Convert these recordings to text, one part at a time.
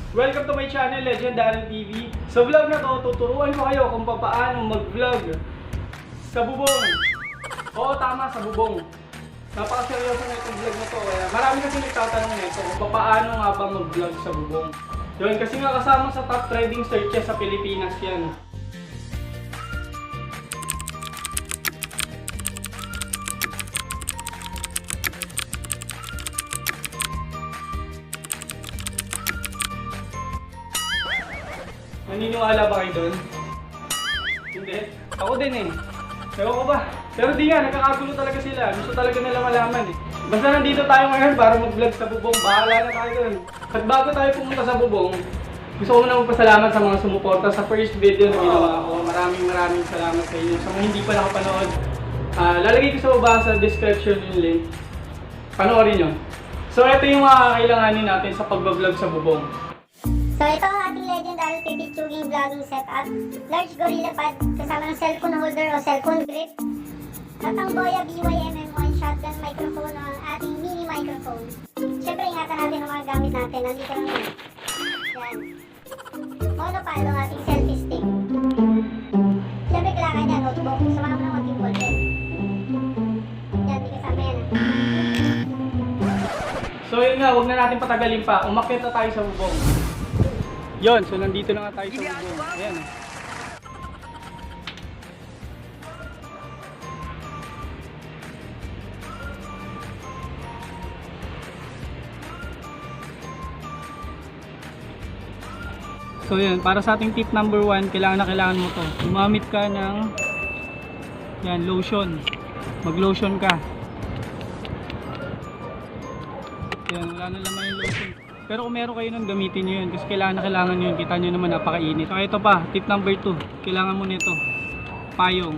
Welcome to my channel, Legendary TV. Sa vlog na to, tuturuan ko kayo kung paano mag-vlog sa bubong. Oo, tama, sa bubong. Napakaseryoso na itong vlog na to. Kaya marami kasi nagtatanong nito kung paano nga ba mag-vlog sa bubong. Yun, kasi nga kasama sa top trending searches sa Pilipinas yan. Naniniwala ba kayo doon? Hindi. Ako din eh. Ewan ko ba? Pero di nga, nagkakagulo talaga sila. Gusto talaga nila malaman eh. Basta nandito tayo ngayon para mag-vlog sa bubong. Bahala na tayo doon. At bago tayo pumunta sa bubong, gusto ko muna magpasalamat sa mga sumuporta sa first video na ginawa ko. Maraming salamat sa inyo. Sa mga hindi pa nakapanood, lalagay ko sa baba sa description yung link. Panoorin nyo. So ito yung mga kakailanganin natin sa pag-vlog sa bubong. So ito ang ating legendary pipitsuging vlogging setup. Large Gorilla Pad kasama ng cellphone holder o cellphone grip. At ang Boya BYMM1 shotgun microphone o ang ating mini microphone. Siyempre ingatan natin ang mga gamit natin. Nandito lang yun. Yan. Monopod ang ating selfie stick. Siyempre kailangan niya notebook. Samahan mo ng konting ballpen. Yan, di kasama yan. So yun nga, huwag na natin patagalin pa. Umakyat na tayo sa bubong. Yun, so nandito na nga tayo sa bubong. Ayan. So yun, para sa ating tip number 1, kailangan mo to. Gumamit ka ng yan, lotion. Mag-lotion ka. Yan, wala na laman yung lotion. Pero kung meron kayo nun, gamitin nyo yun. Kasi kailangan nyo yun. Kita nyo naman, napakainit. So ito pa, tip number 2. Kailangan mo nito. Payong.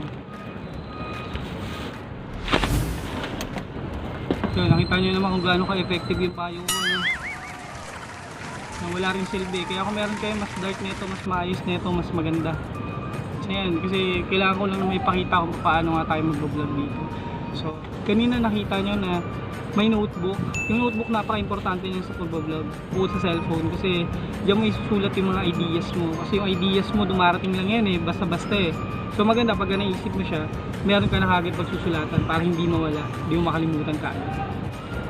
So nakita nyo naman kung gaano ka-effective yung payong mo. Na wala rin silbi. Kaya kung meron kayo mas dark nito, mas maayos nito, mas maganda. So yan, kasi kailangan ko lang may pakita kung paano nga tayo mag-vlog dito. So kanina nakita nyo na may notebook. Yung notebook napaka-importante niya sa pag-vlog bukod sa cellphone kasi diyan mo isusulat yung mga ideas mo kasi yung ideas mo dumarating lang yan eh, basta-basta eh. So maganda pag naisip mo siya, meron ka na kagad pagsusulatan para hindi mawala, hindi mo makalimutan kaagad.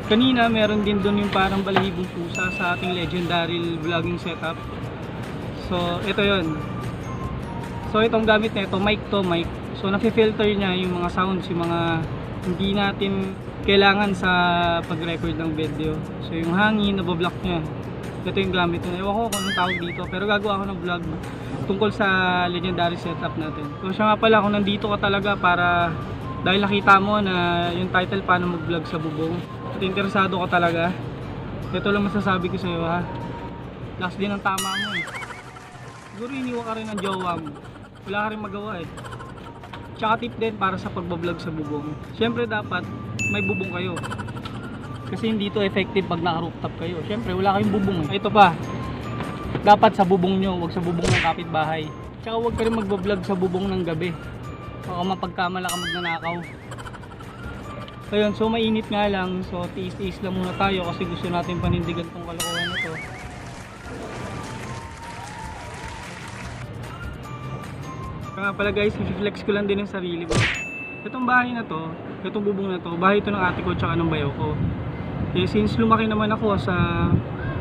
Kanina meron din doon yung parang balahibong pusa sa ating legendary vlogging setup. So ito yon. So itong gamit na ito, mic to mic. So nafi-filter niya yung mga sounds, yung mga hindi natin kailangan sa pag-record ng video. So yung hangin, nabablock niya. Ito yung gamit niya. Ewan ko kung anong tawag dito, pero gagawa ako ng vlog tungkol sa legendary setup natin. So siya nga pala, kung nandito ka talaga para, dahil nakita mo na yung title paano mag-vlog sa bubong at interesado ka talaga, ito lang masasabi ko sa'yo ha. Last din ang tama mo eh. Siguro iniwan ka rin ng jowa mo. Wala ka rin magawa eh. Tsaka tip din para sa pagbablog sa bubong. Siyempre dapat may bubong kayo. Kasi hindi to effective pag naka-rooftop kayo. Siyempre wala kayong bubong eh. Ito pa. Dapat sa bubong nyo, huwag sa bubong ng kapitbahay. Tsaka huwag ka rin magbablog sa bubong ng gabi. Baka mapagkamala ka magnanakaw. Ayun, so mainit nga lang. So tiis-tiis lang muna tayo kasi gusto natin panindigan tong kalokohan na to. Kaya pala guys, i-flex ko lang din yung sarili ko. Itong bahay na to, itong bubong na to, bahay ito ng ate ko tsaka ng bayaw ko. Eh, since lumaki naman ako sa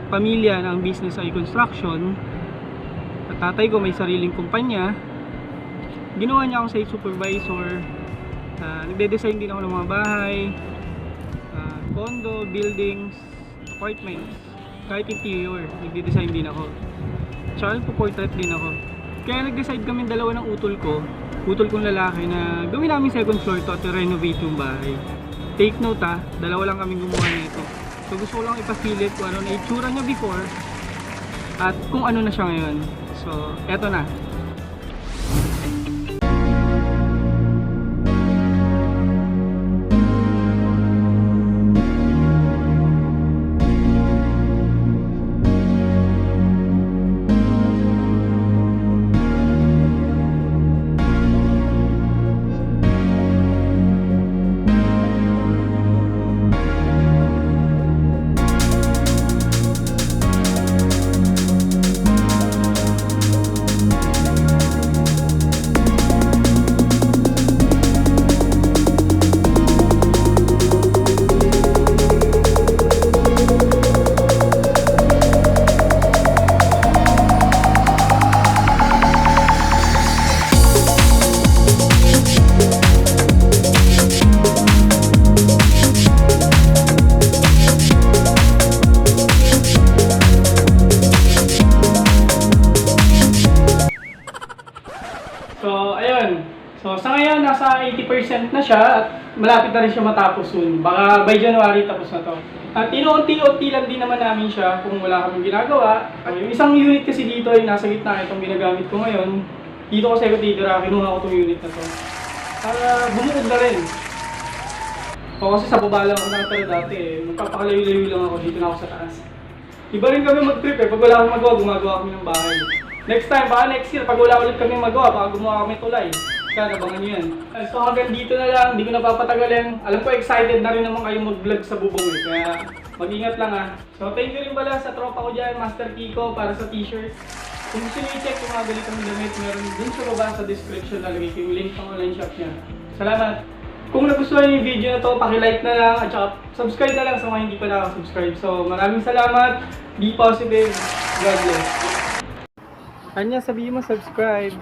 pamilya ng business ay construction, at tatay ko may sariling kumpanya, ginawa niya akong site supervisor. Nagde-design din ako ng mga bahay, condo, buildings, apartments, kahit interior, nagde-design din ako. Tsaka nagpo-portrait din ako. Kaya nag-decide kami dalawa ng utol kong lalaki na gawin namin second floor to at renovate yung bahay. Take note ha, dalawa lang kaming gumawa nito. So gusto ko lang ipasilip kung ano na itsura niya before at kung ano na siya ngayon. So eto na. So sa ngayon, nasa 80% na siya at malapit na rin siya matapos soon. Baka by January tapos na to. At inuunti-unti lang din naman namin siya kung wala kaming ginagawa. Yung isang unit kasi dito ay nasa gitna itong ginagamit ko ngayon. Dito kasi ako titira, kinuha ko itong unit na to. Para bumukod na rin. O kasi sa baba lang ako nakatira dati eh. Magpapakalayo-layo lang ako, dito na ako sa taas. Iba rin kami mag-trip eh. Pag wala akong magawa, gumagawa kami ng bahay. Next time, baka next year, pag wala ulit kami magawa, baka gumawa kami tulay. Kaya nabangan nyo yan. So hanggang dito na lang, hindi ko na papatagalin. Alam ko excited na rin naman kayo mag-vlog sa bubong eh. Kaya mag-ingat lang ah. So thank you rin pala sa tropa ko dyan, Master Kiko, para sa t-shirt. Kung gusto nyo i-check yung mga ganitong damit, meron dun sa baba sa description, lalagay ko yung link ng online shop niya. Salamat! Kung nagustuhan niyo yung video na to, paki-like na lang at saka subscribe na lang sa mga hindi pa nakasubscribe. So maraming salamat, be positive, God bless. Anya, sabihin mo subscribe.